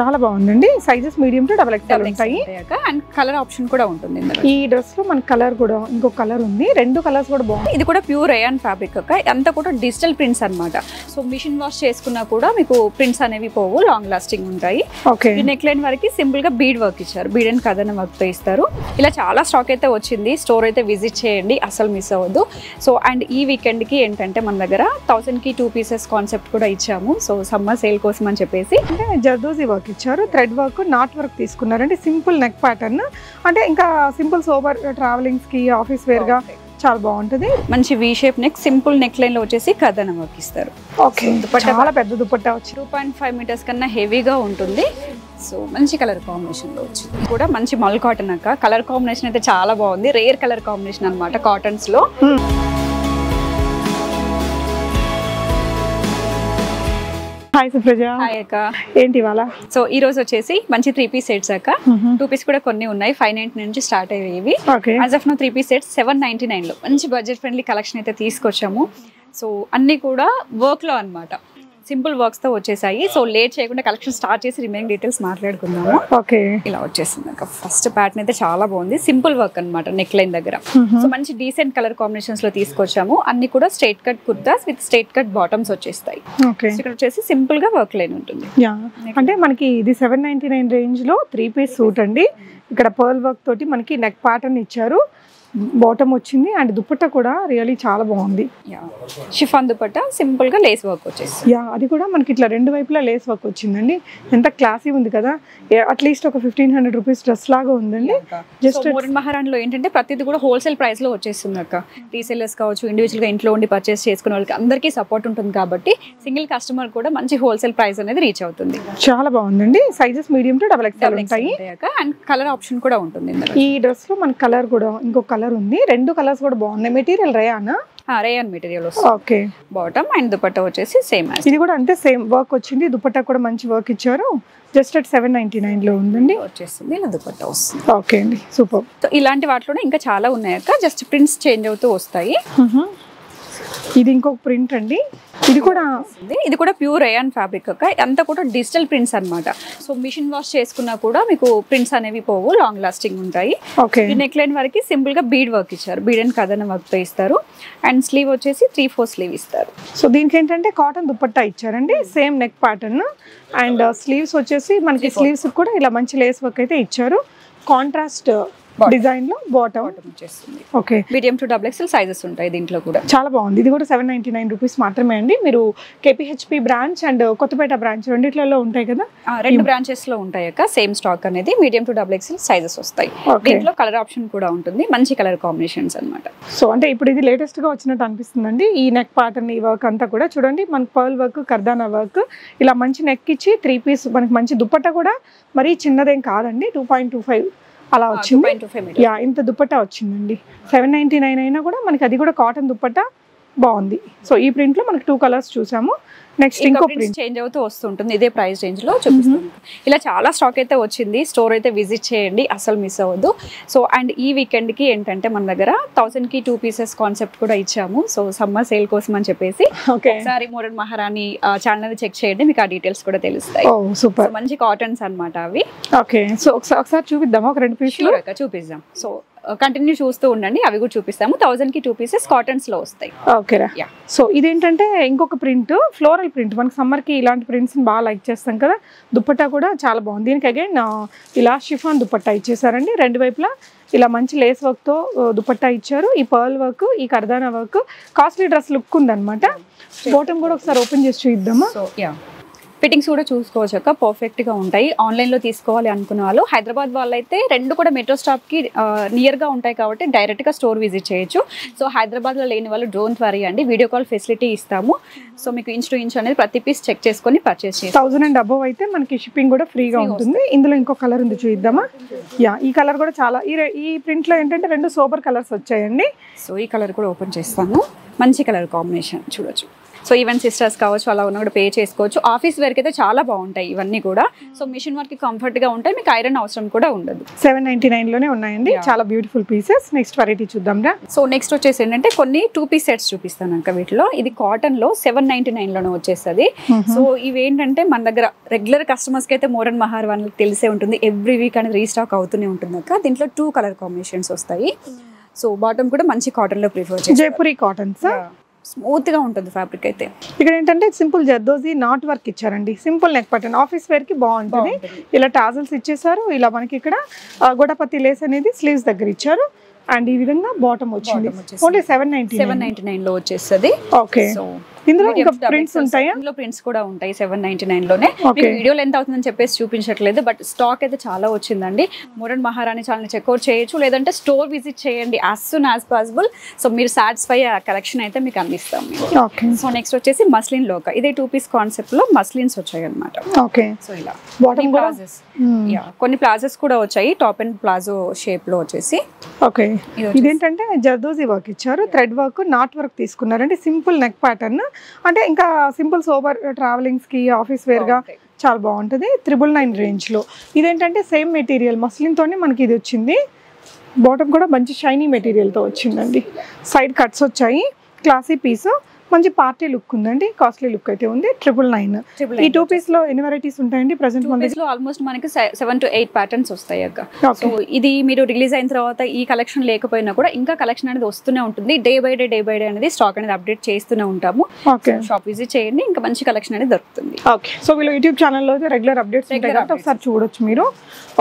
చాలా బాగుందండి. Sizes medium to double XL ఉంటాయి అండ్ కలర్ ఆప్షన్ కూడా ఉంటుంది. ఈ డ్రెస్ లో మన కలర్ కూడా ఇంకొక కలర్ ఉంది. రెండు కలర్స్ కూడా బాగుంది. ఇది కూడా ప్యూర్ రేయాన్ ఫ్యాబ్రిక్ అక్క. అంతా కూడా డిజిటల్ ప్రింట్స్ అన్నమాట. సో మిషన్ వాష్ చేసుకున్నా కూడా మీకు ప్రింట్స్ అనేవి పోవు, లాంగ్ లాస్టింగ్ ఉంటాయి. ఓకే, ఈ నెక్ లైన్ వరకు సింపుల్ గా బీడ్ వర్క్ ఇచ్చారు, బీడ్ అండ్ కథన వర్క్ తో ఇస్తారు. ఇలా చాలా స్టాక్ అయితే వచ్చింది. స్టోర్ అయితే విజిట్ చేయండి, అసలు మిస్ అవ్వద్దు. సో అండ్ ఈ వీకెండ్ కి ఏంటంటే మన దగ్గర 1000 కి 2 పీసెస్ కాన్సెప్ట్ కూడా ఇచ్చాము. సో సమ్మర్ సేల్ కోసం అని చెప్పేసి జర్దోజీ వర్క్ ఇచ్చారు, థ్రెడ్ వర్క్, నాట్ వర్క్ తీసుకున్నారండి. సింపుల్ నెక్ ప్యాటర్న్ అంటే ఇంకా సింపుల్ సోబర్ ట్రావెలింగ్స్ కి ఆఫీస్ వేర్ గా చాలా బాగుంటది. మంచి V shape neck, simple neck line లో వచ్చేసి కథన వర్క్ ఇస్తారు. ఓకే, చాలా పెద్ద దుపట్టా వచ్చి 2.5 మీటర్స్ కన్నా హెవీగా ఉంటుంది. సో మంచి కలర్ కాంబినేషన్ లో వచ్చింది. కూడా మంచి మల్ కాటన్ అక్క. కలర్ కాంబినేషన్ అయితే చాలా బాగుంది. రేర్ కలర్ కాంబినేషన్ అన్నమాట కాటన్స్ లో. హాయ్ సుప్రజ. హాయ్ అక్క. ఏంటి ఇవాళ? సో ఈ రోజు వచ్చేసి మంచి 3 పీస్ సెట్స్ అక్క. 2 పీస్ కూడా కొన్ని ఉన్నాయి. 590 నుంచి స్టార్ట్ అయ్యేవి. As of now 3 piece sets 799 లో మంచి బడ్జెట్ ఫ్రెండ్లీ కలెక్షన్ అయితే తీసుకొచ్చాము. సో అన్ని కూడా వర్క్ లో అన్నమాట, సింపుల్ వర్క్స్ తో వచ్చేసాయి. సో లేట్ చేయకుండా కలెక్షన్ స్టార్ట్ చేసి రిమైనింగ్ డీటెయిల్స్ మాట్లాడుకుందాము. ఓకే, ఇలా వచ్చేసింది అక్క. ఫస్ట్ ప్యాటర్న్ అయితే చాలా బాగుంది. సింపుల్ వర్క్ అన్నమాట నెక్ లైన్ దగ్గర. సో మంచి డీసెంట్ కలర్ కాంబినేషన్స్ లో తీసుకొచ్చాము. అన్ని కూడా straight cut kurtas with straight cut bottoms వచ్చేస్తాయి. ఇక్కడ వచ్చేసి సింపుల్ గా వర్క్ లైన్ ఉంటుంది. అంటే మనకి ఇది 799 రేంజ్ లో 3 పీస్ సూట్ అండి. ఇక్కడ పర్ల్ వర్క్ తోటి మనకి నెక్ ప్యాటర్న్ ఇచ్చారు, బాటమ్ వచ్చింది అండ్ దుపట్టా కూడా రియల్లీ చాలా బాగుంది. షిఫాన్ దుపట్టా, సింపుల్ గా లేస్ వర్క్ వచ్చేసి అది కూడా మనకి ఇట్లా రెండు వైపులా లేస్ వర్క్ వచ్చిందండి. ఎంత క్లాసీ ఉంది కదా. అట్లీస్ట్ ఒక 1500 రూపీస్ డ్రెస్ లాగా ఉందండి. జస్ట్ మోడర్న్ మహారాణిలో ఏంటంటే ప్రతిది కూడా హోల్సేల్ ప్రైస్ లో వచ్చేస్తుంది అక్క. రీసేలర్స్ కావచ్చు, ఇండివిజువల్ గా ఇంట్లో ఉండి పర్చేస్ చేసుకునే వాళ్ళకి అందరికీ సపోర్ట్ ఉంటుంది కాబట్టి సింగిల్ కస్టమర్ కూడా మంచి హోల్సేల్ ప్రైస్ అనేది రీచ్ అవుతుంది. చాలా బాగుందండి. Sizes medium to double XL ఉంటాయి అండ్ కలర్ ఆప్షన్ కూడా ఉంటుంది. ఈ డ్రెస్ లో మన కలర్ కూడా ఇంకొక కలర్ ఉంది. రెండు కలర్స్ కూడా బాగున్నాయి. మెటీరియల్ రేయానా? రేయాన్ మెటీరియల్ వస్తుంది. ఓకే, బాటమ్ అండ్ దుపట్టా వచ్చేసి సేమ్. ఇది కూడా అంటే సేమ్ వర్క్ వచ్చింది. దుపట్టా కూడా మంచి వర్క్ ఇచ్చారు. జస్ట్ అట్ 799 లో ఉందండి వచ్చేస్తుంది. ఇలా దుపట్టా వస్తుంది. ఓకే అండి, సూపర్. సో ఇలాంటి వాటిలోనే ఇంకా చాలా ఉన్నాయి అక్క. జస్ట్ ప్రింట్స్ చేంజ్ అవుతూ వస్తాయి. ఇది ఇంకొక ప్రింట్ అండి. ఇది కూడా ప్యూర్ రేయాన్ ఫ్యాబ్రిక్ అక్క. అంతా కూడా డిజిటల్ ప్రింట్స్ అన్నమాట. సో మిషన్ వాష్ చేసుకున్నా కూడా మీకు ప్రింట్స్ అనేవి పోవు, లాంగ్ లాస్టింగ్ ఉంటాయి. ఈ నెక్ లైన్ వరకు సింపుల్ గా బీడ్ వర్క్ ఇచ్చారు, బీడ్ అండ్ కథన వర్క్ తో ఇస్తారు. అండ్ స్లీవ్ వచ్చేసి 3/4 స్లీవ్ ఇస్తారు. సో దీనికి ఏంటంటే కాటన్ దుపట్టా ఇచ్చారండి, same neck pattern. And sleeves వచ్చేసి మనకి స్లీవ్స్ కూడా ఇలా మంచి లేస్ వర్క్ అయితే ఇచ్చారు. కాంట్రాస్ట్ డిజైన్ లో బాటమ్ వచ్చేస్తుంది. Okay, medium to double XL sizes ఉంటాయి దీంట్లో కూడా. చాలా బాగుంది. ఇది కూడా 799 రూపీస్ మాత్రమే అండి. మీరు కేపీహెచ్పి బ్రాంచ్ అండ్ కొత్తపేట బ్రాంచ్ రెండిట్లలో ఉంటాయి కదా? 2 బ్రాంచెస్ లో ఉంటాయి అక్క. సేమ్ స్టాక్ అనేది medium to double XL sizes వస్తాయి. దీంట్లో కలర్ ఆప్షన్ కూడా ఉంటుంది. మంచి కలర్ కాంబినేషన్స్ అన్నమాట. సో అంటే ఇప్పుడు ఇది లేటెస్ట్ గా వచ్చినట్టు అనిపిస్తుందండి. ఈ నెక్ ప్యాటర్న్, ఈ వర్క్ అంతా కూడా చూడండి. మనకి పర్ల్ వర్క్, కర్దానా వర్క్, ఇలా మంచి నెక్ ఇచ్చి 3 పీస్ మనకి మంచి దుపట్టా కూడా మరీ చిన్నదేం కాదండి. 2.25 అలా వచ్చింది. ఇంత దుపట్టా వచ్చిందండి. 799 అయినా కూడా మనకి అది కూడా కాటన్ దుపట్టా బాగుంది. సో ఈ ప్రింట్ లో మనకి 2 కలర్స్ చూసాము. నెక్స్ట్ ఇంకో ప్రింట్ చేంజ్ అవుతూ వస్తుంటుంది. ఇదే ప్రైస్ రేంజ్ లో చూపిస్తాను. ఇలా చాలా స్టాక్ అయితే వచ్చింది. స్టోర్ అయితే విజిట్ చేయండి, అసలు మిస్ అవ్వద్దు. సో అండ్ ఈ వీకెండ్ కి ఏంటంటే మన దగ్గర 1000 కి 2 పీసెస్ కాన్సెప్ట్ కూడా ఇచ్చాము. సో సమ్మర్ సేల్ కోసం అని చెప్పేసి ఒకసారి మోడర్న్ మహారాణి ఛానల్ చెక్ చేయండి, మీకు ఆ డీటెయిల్స్ కూడా తెలుస్తాయి. సూపర్, మంచి కాటన్స్ అన్నమాట అవి. ఓకే, సో ఒకసారి చూపిద్దామా? ఒక 2 పీసులు చూపిద్దాం. సో కంటిన్యూ చూస్తూ ఉండండి, అవి కూడా చూపిస్తాము. 1000 కి 2 పీసెస్ కాటన్స్ లో వస్తాయి. ఓకేరా. సో ఇదేంటంటే ఇంకొక ప్రింట్, ఫ్లోరల్ ప్రింట్. మనకి సమ్మర్ కి ఇలాంటి ప్రింట్స్ బాగా లైక్ చేస్తాం కదా. దుపట్టా కూడా చాలా బాగుంది. దీనికి అగైన్ ఇలా షిఫాన్ దుపట్టా ఇచ్చేసారండి. రెండు వైపులా ఇలా మంచి లేస్ వర్క్ తో దుపట్టా ఇచ్చారు. ఈ పర్ల్ వర్క్, ఈ కర్దానా వర్క్, కాస్ట్లీ డ్రెస్ లుక్ ఉందన్నమాట. బాటమ్ కూడా ఒకసారి ఓపెన్ చేసి చూద్దామా? ఫిట్టింగ్స్ కూడా చూసుకోవచ్చు అక్క, పర్ఫెక్ట్ గా ఉంటాయి. ఆన్లైన్ లో తీసుకోవాలి అనుకున్న వాళ్ళు, హైదరాబాద్ వాళ్ళు అయితే 2 కూడా మెట్రో స్టాప్ కి నియర్ గా ఉంటాయి కాబట్టి డైరెక్ట్ గా స్టోర్ విజిట్ చేయొచ్చు. సో హైదరాబాద్ లో లేని వాళ్ళు డోంట్ వరీ అండి, వీడియో కాల్ ఫెసిలిటీ ఇస్తాము. సో మీకు ఇంచ్ టు ఇంచ్ అనేది ప్రతి పీస్ చెక్ చేసుకొని పర్చేస్ చేసి 1000 అండ్ అబవ్ అయితే మనకి షిప్పింగ్ కూడా ఫ్రీగా ఉంటుంది. ఇందులో ఇంకో కలర్ ఉంది, చూద్దామా? ఈ కలర్ కూడా చాలా, ఈ ప్రింట్ లో ఏంటంటే 2 సూపర్ కలర్స్ వచ్చాయండి. సో ఈ కలర్ కూడా ఓపెన్ చేస్తాను. మంచి కలర్ కాంబినేషన్ చూడొచ్చు. సో ఈవెన్ సిస్టర్స్ కావచ్చు అలా ఉన్న కూడా పే చేసుకోవచ్చు. ఆఫీస్ వేర్కి అయితే చాలా బాగుంటాయి ఇవన్నీ కూడా. సో మిషన్ వర్క్ కంఫర్ట్ గా ఉంటాయి, మీకు ఐరన్ అవసరం కూడా ఉండదు. 799 లోనే ఉన్నాయండి, చాలా బ్యూటిఫుల్ పీసెస్. నెక్స్ట్ వెరైటీ చూద్దాం రా. సో నెక్స్ట్ వచ్చేసి ఏంటంటే కొన్ని 2 పీస్ సెట్స్ చూపిస్తాను అక్క. వీటిలో ఇది కాటన్ లో 799 లోనే వచ్చేస్తుంది. సో ఇవి ఏంటంటే మన దగ్గర రెగ్యులర్ కస్టమర్స్ కి అయితే మోడర్న్ మహార్ వాళ్ళకి తెలిసే ఉంటుంది, ఎవ్రీ వీక్ అనేది రీస్టాక్ అవుతూనే ఉంటుంది అక్క. దీంట్లో 2 కలర్ కాంబినేషన్స్ వస్తాయి. సో బాటమ్ కూడా మంచి కాటన్ లో ప్రిఫర్ చేస్తారు, జైపూరి కాటన్స్. స్మూత్ గా ఉంటుంది ఫ్యాబ్రిక్ అయితే. ఇక్కడ ఏంటంటే సింపుల్ జర్దోజీ నాట్ వర్క్ ఇచ్చారండి, సింపుల్ నెక్ పట్టన్, ఆఫీస్ వేర్ కి బాగుంటుంది. ఇలా టాజల్స్ ఇచ్చేసారు, ఇలా మనకి ఇక్కడ గోడపత్తి లేస్ అనేది స్లీవ్స్ దగ్గర ఇచ్చారు. అండ్ ఈ విధంగా బాటమ్ వచ్చింది. ఓన్లీ 799 లో వచ్చేస్తుంది. ఓకే, ఇందులో ఇంకా ప్రింట్స్ ఉంటాయా? ఇందులో ప్రింట్స్ కూడా ఉంటాయి 799 లోనే. వీడియోలో ఎంత అవుతుందని చెప్పేసి చూపించట్లేదు, బట్ స్టాక్ అయితే చాలా వచ్చిందండి. మోడర్న్ మహారాణి ఛానల్ చెక్అవుట్ చేయొచ్చు, లేదంటే స్టోర్ విజిట్ చేయండి as soon as possible. So మీరు సాటిస్ఫై ఆ కలెక్షన్ అయితే మీకు అందిస్తాం. సో నెక్స్ట్ వచ్చేసి మస్లిన్ లోక, ఇదే 2 పీస్ కాన్సెప్ట్ లో మస్లిన్స్ వచ్చాయి అనమాట. ఓకే, సో ఇలా బాటమ్ ప్లాజోస్, కొన్ని ప్లాజోస్ కూడా వచ్చాయి, టాప్ అండ్ ప్లాజో షేప్ లో వచ్చేసి. ఓకే, ఇదేంటంటే జర్దోజీ వర్క్ ఇచ్చారు, థ్రెడ్ వర్క్, నాట్ వర్క్ తీసుకున్నారంటే సింపుల్ నెక్ ప్యాటర్న్. అంటే ఇంకా సింపుల్ సోబర్ ట్రావెలింగ్స్ కి ఆఫీస్ వేర్ గా చాలా బాగుంటుంది. 999 రేంజ్ లో. ఇదేంటంటే సేమ్ మెటీరియల్ మస్లిన్ తోనే మనకి ఇది వచ్చింది. బాటమ్ కూడా మంచి షైనీ మెటీరియల్ తో వచ్చిందండి. సైడ్ కట్స్ వచ్చాయి, క్లాసీ పీస్, మంచి పార్టీ లుక్ ఉందండి, కాస్ట్లీ లుక్ అయితే ఉంది. 999. ఈ 2 పీస్ లో ఎన్ని వెరైటీస్ ఉంటాయండి ప్రెసెంట్? లో ఆల్మోస్ట్ మనకి 7 to 8 ప్యాటర్న్స్ వస్తాయి అక్క. సో ఇది మీరు రిలీజ్ అయిన తర్వాత ఈ కలెక్షన్ లేకపోయినా కూడా ఇంకా కలెక్షన్ అనేది వస్తూనే ఉంటుంది. డే బై డే అనేది స్టాక్ అనేది అప్డేట్ చేస్తూనే ఉంటాము. షాప్ విజిట్ చేయండి, ఇంకా మంచి కలెక్షన్ అనేది దొరుకుతుంది. ఓకే, సో వీళ్ళు యూట్యూబ్ ఛానల్లో రెగ్యులర్ అప్డేట్స్ ఉంటాయి కాబట్టి ఒకసారి చూడొచ్చు మీరు.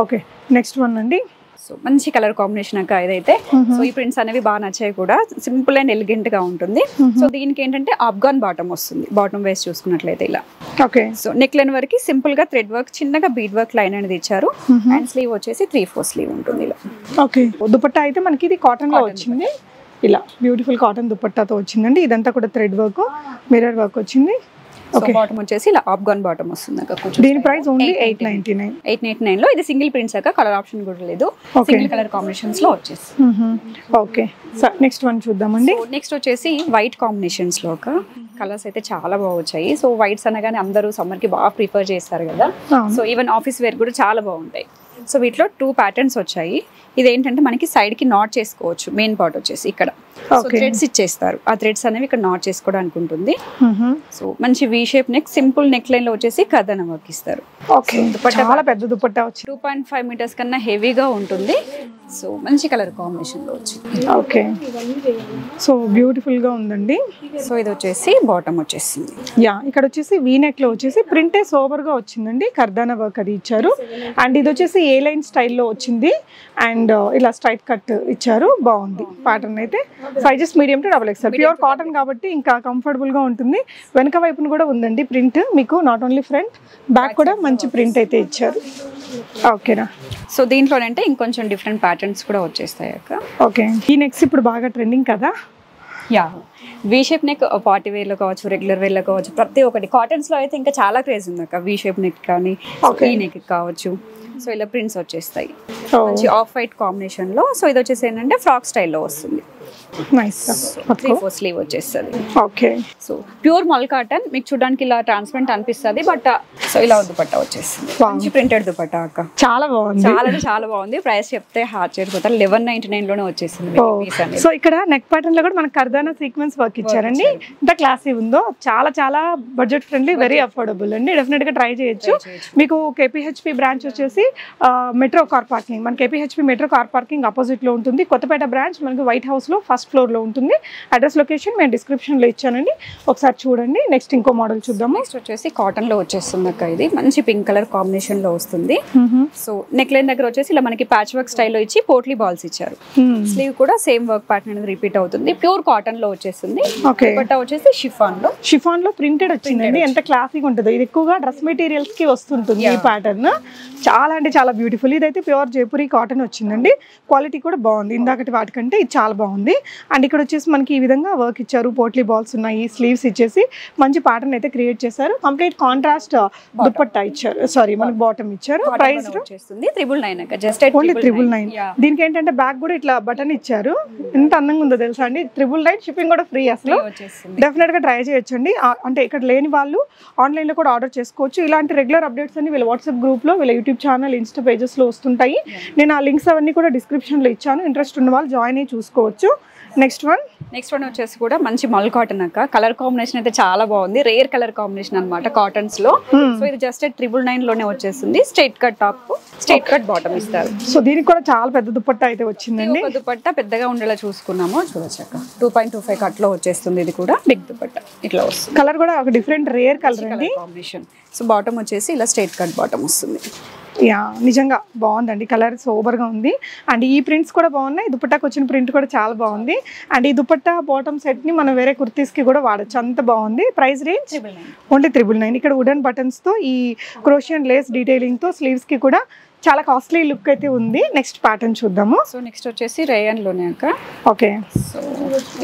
ఓకే, నెక్స్ట్ వన్ అండి. సో మంచి కలర్ కాంబినేషన్ అక్క ఇదైతే. సో ఈ ప్రింట్స్ అనేవి బాగా నచ్చాయి కూడా, సింపుల్ అండ్ ఎలిగెంట్ గా ఉంటుంది. సో దీనికి ఏంటంటే ఆఫ్ఘాన్ బాటమ్ వస్తుంది, బాటమ్ వేస్ట్ చూసుకున్నట్లయితే ఇలా. ఓకే, సో నెక్ లైన్ వరకు సింపుల్ గా థ్రెడ్ వర్క్, చిన్నగా బీడ్ వర్క్ లైన్ అనేది ఇచ్చారు. అండ్ స్లీవ్ వచ్చేసి 3/4 స్లీవ్ ఉంటుంది ఇలా. ఓకే, దుపట్టా అయితే మనకి ఇది కాటన్ లో వచ్చింది, ఇలా బ్యూటిఫుల్ కాటన్ దుపట్టాతో వచ్చిందండి. ఇదంతా కూడా థ్రెడ్ వర్క్, మిర్రర్ వర్క్ వచ్చింది. బాటమ్ వచ్చేసి ఇలా ఆఫ్ఘాన్ బాటమ్ వస్తుంది అక్క. దీని ప్రైస్ ఓన్లీ 899 లో. ఇది సింగిల్ ప్రింట్స్ అక్క, కలర్ ఆప్షన్ కూడా లేదు, సింగిల్ కలర్ కాంబినేషన్స్ లో వచ్చేసి. ఓకే, నెక్స్ట్ వన్ చూద్దామండి. నెక్స్ట్ వచ్చేసి వైట్ కాంబినేషన్స్ లో ఒక కలర్స్ అయితే చాలా బాగా వచ్చాయి. సో వైట్స్ అనగానే అందరూ సమ్మర్ కి బాగా ప్రిఫర్ చేస్తారు కదా. సో ఈవెన్ ఆఫీస్ వేర్ కూడా చాలా బాగుంటాయి. సో వీటిలో 2 ప్యాటర్న్స్ వచ్చాయి. ఇదేంటంటే మనకి సైడ్ కి నాట్ చేసుకోవచ్చు, మెయిన్ పార్ట్ వచ్చేసి ఇక్కడ థ్రెడ్స్ ఇచ్చేస్తారు, ఆ థ్రెడ్స్ అనేవి ఇక్కడ నాట్ చేసుకోవడానికి ఉంటుంది. సో మంచి V shape neck, simple neck line లో వచ్చేసి కథన వర్క్ ఇస్తారు. చాలా పెద్ద దుపట్టా వచ్చి 2.5 మీటర్స్ కన్నా హెవీగా ఉంటుంది. సో మంచి కలర్ కాంబినేషన్ లో వచ్చింది. ఓకే, సో బ్యూటిఫుల్ గా ఉందండి. సో ఇది వచ్చేసి బాటమ్ వచ్చేసింది. యా, ఇక్కడ వచ్చేసి వీ నెక్ లో వచ్చేసి ప్రింటే సోబర్ గా వచ్చిందండి, కర్దానా వర్క్ అది ఇచ్చారు. అండ్ ఇది వచ్చేసి ఏ లైన్ స్టైల్లో వచ్చింది. అండ్ ఇలా స్ట్రైట్ కట్ ఇచ్చారు, బాగుంది ప్యాటర్న్ అయితే. Sizes medium to XXL, pure cotton కాబట్టి ఇంకా కంఫర్టబుల్ గా ఉంటుంది. వెనక వైపున కూడా ఉందండి ప్రింట్ మీకు, నాట్ ఓన్లీ ఫ్రంట్, బ్యాక్ కూడా మంచి ప్రింట్ అయితే ఇచ్చారు. ఓకేనా, సో దీంట్లోనంటే ఇంకొంచెం డిఫరెంట్ ప్యాటర్న్స్ కూడా వచ్చేస్తాయి అక్క. ఓకే, ఈ నెక్స్ట్ ఇప్పుడు బాగా ట్రెండింగ్ కదా. Yeah, V shape neck party wear లో కావచ్చు, రెగ్యులర్ వేర్ లో కావచ్చు, ప్రతి ఒక్కటి కాటన్స్ లో అయితే ఇంకా చాలా క్రేజ్ ఉంది అక్క. వీ షేప్ నెక్ కానీ ఈ నెక్ కావచ్చు. సో ఇలా ప్రింట్స్ వచ్చేస్తాయి మంచి ఆఫ్ వైట్ కాంబినేషన్ లో. సో ఇది వచ్చేసి ఏంటంటే ఫ్రాక్ స్టైల్లో వస్తుంది. నైస్, 3/4 స్లీవ్ వచ్చేస్తుంది. ఓకే, సో ప్యూర్ మల్ కాటన్, మీకు చూడడానికి ఇలా ట్రాన్స్పరెంట్ అనిపిస్తుంది, బట్ సో ఇలా దుపట్టా వచ్చేస్తుంది, మంచి ప్రింటెడ్ దుపట్టా అక్క. చాలా బాగుంది, చాలా బాగుంది. ప్రైస్ చెప్తే హార్ట్ చేరిపోతారు. 1199 లోనే వచ్చేసింది. సో ఇక్కడ నెక్ ప్యాటర్న్ లో కూడా మనకు కర్దానా సీక్వెన్స్ వర్క్ ఇచ్చారండి. ఇంత క్లాసీ ఉందో, చాలా బడ్జెట్ ఫ్రెండ్లీ, వెరీ అఫోర్డబుల్ అండి. డెఫినెట్ గా ట్రై చేయొచ్చు. మీకు KPHP బ్రాంచ్ వచ్చేసి మెట్రో కార్ పార్కింగ్, మన KPHP metro car parking opposite లో ఉంటుంది. కొత్తపేట బ్రాంచ్ మనకి వైట్ హౌస్ లో ఫస్ట్ ఫ్లోర్ లో ఉంటుంది. అడ్రస్ లొకేషన్ నేను డిస్క్రిప్షన్ లో ఇచ్చానండి, ఒకసారి చూడండి. నెక్స్ట్ ఇంకో మోడల్ చూద్దాం. నెక్స్ట్ వచ్చేసి కాటన్ లో వచ్చేస్తుంది అక్క. ఇది మంచి పింక్ కలర్ కాంబినేషన్ లో వస్తుంది. సో నెక్ లైన్ దగ్గర వచ్చేసి ఇలా మనకి ప్యాచ్ వర్క్ స్టైల్లో ఇచ్చి పోట్లీ బాల్స్ ఇచ్చారు. స్లీవ్ కూడా సేమ్ వర్క్ ప్యాటర్న్ అనేది రిపీట్ అవుతుంది. ప్యూర్ కాటన్ లో వచ్చేస్తుంది. దుపట్టా వచ్చేసి షిఫాన్ లో ప్రింటెడ్ వచ్చిందండి. ఎంత క్లాసిక్ ఉంటుందో. ఇది ఎక్కువగా డ్రెస్ మెటీరియల్స్ కి వస్తుంటుంది ఈ ప్యాటర్న్. చాలా అంటే చాలా బ్యూటిఫుల్. ఇదైతే ప్యూర్ జైపూరి కాటన్ వచ్చిందండి. క్వాలిటీ కూడా బాగుంది, ఇందాకటి వాటికంటే ఇది చాలా బాగుంది. అండ్ ఇక్కడ వచ్చేసి మనకి ఈ విధంగా వర్క్ ఇచ్చారు, పోట్లీ బాల్స్ ఉన్నాయి, స్లీవ్స్ ఇచ్చేసి మంచి ప్యాటర్న్ అయితే క్రియేట్ చేశారు. కంప్లీట్ కాంట్రాస్ట్ దుపట్టా ఇచ్చారు, సారీ మనకి బాటమ్ ఇచ్చారు. ప్రైస్ వచ్చేస్తుంది 999 జస్ట్ ఓన్లీ 999. దీనికి ఏంటంటే బ్యాక్ కూడా ఇట్లా బటన్ ఇచ్చారు, ఎంత అందంగా ఉందో తెలుసా అండి. 999 షిప్పింగ్ కూడా ఫ్రీ. అసలు డెఫినెట్ గా ట్రై చేయొచ్చండి. అంటే ఇక్కడ లేని వాళ్ళు ఆన్లైన్ లో కూడా ఆర్డర్ చేసుకోవచ్చు. ఇలాంటి రెగ్యులర్ అప్డేట్స్ అన్ని వీళ్ళ వాట్సాప్ గ్రూప్ లో, వీళ్ళ యూట్యూబ్ ఛానల్, ఇన్స్టా పేజెస్ లో వస్తుంటాయి. నేను ఆ లింక్స్ అవన్నీ కూడా డిస్క్రిప్షన్ లో ఇచ్చాను, ఇంట్రెస్ట్ ఉన్న వాళ్ళు జాయిన్ అయ్యి చూసుకోవచ్చు. నెక్స్ట్ వన్ వచ్చేసి కూడా మంచి మల్ కాటన్ అక్క. కలర్ కాంబినేషన్ అయితే చాలా బాగుంది, రేర్ కలర్ కాంబినేషన్ అన్నమాట కాటన్స్ లో. సో ఇది జస్ట్ 999 లోనే వచ్చేస్తుంది. Straight cut top, straight cut bottom ఇస్తారు. సో దీనికి కూడా చాలా పెద్ద దుపట్టా అయితే వచ్చిందండి. దుపట్టా పెద్దగా ఉండేలా చూసుకున్నాము, చూడొచ్చాక 2.25 కట్ లో వచ్చేస్తుంది. ఇది కూడా బిగ్ దుపట్టా ఇట్లా వస్తుంది. కలర్ కూడా ఒక different rare colour combination. So bottom వచ్చేసి ఇలా స్ట్రైట్ కట్ బాటమ్ వస్తుంది. యా నిజంగా బాగుందండి, కలర్ సూపర్ గా ఉంది. అండ్ ఈ ప్రింట్స్ కూడా బాగున్నాయి, దుపట్టాకి వచ్చిన ప్రింట్ కూడా చాలా బాగుంది. అండ్ ఈ దుపట్టా బాటమ్ సెట్ ని మనం వేరే కుర్తీస్ కి కూడా వాడచ్చు, అంత బాగుంది. Price range only 999. ఇక్కడ వుడెన్ బటన్స్ తో ఈ క్రోషియన్ లేస్ డీటెయిలింగ్ తో స్లీవ్స్ కి కూడా చాలా కాస్ట్లీ లుక్ అయితే ఉంది. నెక్స్ట్ ప్యాటర్న్ చూద్దాము. సో నెక్స్ట్ వచ్చేసి రేయన్ లోనే అక్క. ఓకే, సో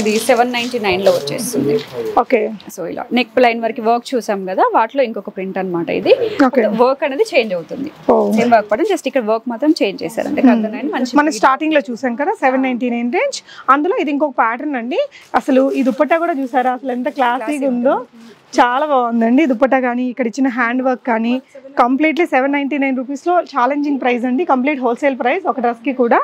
ఇది 799 లో వచ్చేస్తుంది. ఓకే, సో ఇలా నెక్ లైన్ వరకు వర్క్ చూసాం కదా, వాటిలో ఇంకొక ప్రింట్ అన్నమాట. ఇది వర్క్ అనేది చేంజ్ అవుతుంది, సేమ్ వర్క్ పడడం, జస్ట్ ఇక్కడ వర్క్ మాత్రం చేంజ్ చేశారు. అంటే మనం స్టార్టింగ్ లో చూసాం కదా 799 రేంజ్, అందులో ఇది ఇంకొక ప్యాటర్న్ అండి. అసలు ఈ దుపట్టా కూడా చూసారా, అసలు ఎంత క్లాసీగా ఉందో, చాలా బాగుందండి. దుపట్టా కానీ ఇక్కడ ఇచ్చిన హ్యాండ్ వర్క్ కానీ కంప్లీట్లీ 799 రూపీస్లో ఛాలెంజింగ్ ప్రైస్ అండి. Complete wholesale price. ఒక డ్రెస్కి కూడా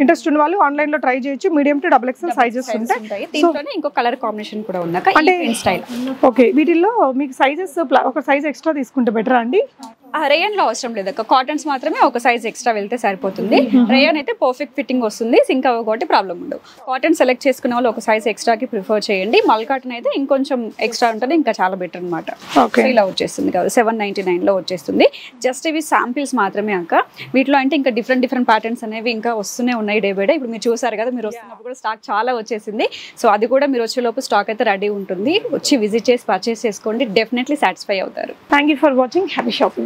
ఇంట్రెస్ట్ ఉన్న వాళ్ళు ఆన్లైన్ లో ట్రై చేయొచ్చు. మీడియం టు XXL సైజెస్ ఉంటాయి. దీంట్లోనే ఇంకో కలర్ కాంబినేషన్ కూడా ఉంది అంటే స్టైల్. ఓకే, వీటిల్లో మీకు సైజెస్ ఒక సైజ్ ఎక్స్ట్రా తీసుకుంటే బెటరా అండి? రేయన్ లో అవసరం లేదు అక్క, కాటన్స్ మాత్రమే ఒక సైజ్ ఎక్స్ట్రా వెళ్తే సరిపోతుంది. రేయన్ అయితే పర్ఫెక్ట్ ఫిట్టింగ్ వస్తుంది, సింక్ అవ్వకపోతే ప్రాబ్లం ఉండవు. కాటన్ సెలెక్ట్ చేసుకునే వాళ్ళు ఒక సైజ్ ఎక్స్ట్రాకి ప్రిఫర్ చేయండి. మల్ కాటన్ అయితే ఇంకొంచెం ఎక్స్ట్రా ఉంటుంది, ఇంకా చాలా బెటర్ అనమాట. ఇలా వచ్చేస్తుంది కదా 799 లో వచ్చేస్తుంది. జస్ట్ ఇవి శాంపిల్స్ మాత్రమే అక్క. వీటిలో అంటే ఇంకా డిఫరెంట్ ప్యాటర్న్స్ అనేవి ఇంకా వస్తూనే ఉన్నాయి డే బై డే. ఇప్పుడు మీరు చూసారు కదా, మీరు వస్తున్నప్పుడు కూడా స్టాక్ చాలా వచ్చేసింది. సో అది కూడా మీరు వచ్చేలోపు స్టాక్ అయితే రెడీ ఉంటుంది. వచ్చి విజిట్ చేసి పర్చేస్ చేసుకోండి, డెఫినెట్లీ సాటిస్ఫై అవుతారు. Thank you for watching. Happy shopping.